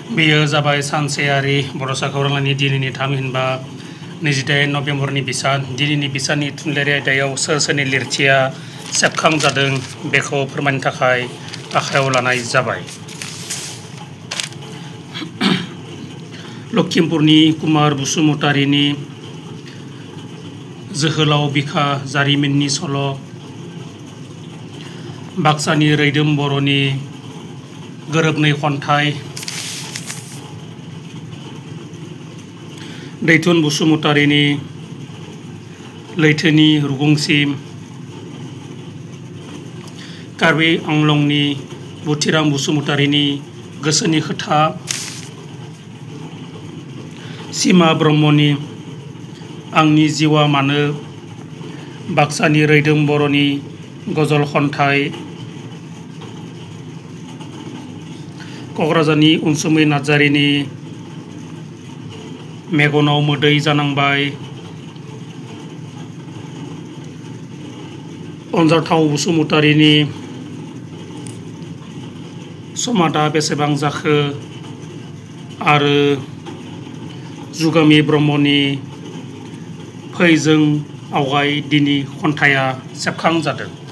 बेयो जाबाय सानसेयारि बड'सा खौरांनि दिनैनि थामहिनबा 28 नभेम्बरनि बिसान। दिनैनि बिसाननि थुनलाइयारि आयदायाव सोर सोरनि लिरथिया सेबखांजादों बेखौ फोरमायनो थाखाय आखायाव लानाय जाबाय। लखिमपुरनि कुमार बसुमतारीनि जोहोलाव बिखा जारिमिननि सल', बाक्सानि रैदोम बर'नि गोरोबनै खन्थाइ, दैथुन बसुमतारीनि लैथोनि रुगुंसिम, कार्बि आंलंनि बुथिराम बसुमतारीनि गोसोनि खोथा, सीमा ब्रह्मनि आंनि जिउआ मानो, बाक्सानि रैदोम बर'नि गजल खन्थाइ, क'क्राझारनि उनसुमै नार्जारिनि मेगनाव मोदै जानांबाय, अनजाथाव बसुमतारीनि समादा बेसेबां जाखो आरो जुगामि ब्रह्मनि फै जों आवगाय दिनि खन्थाइया सेबखांजादों।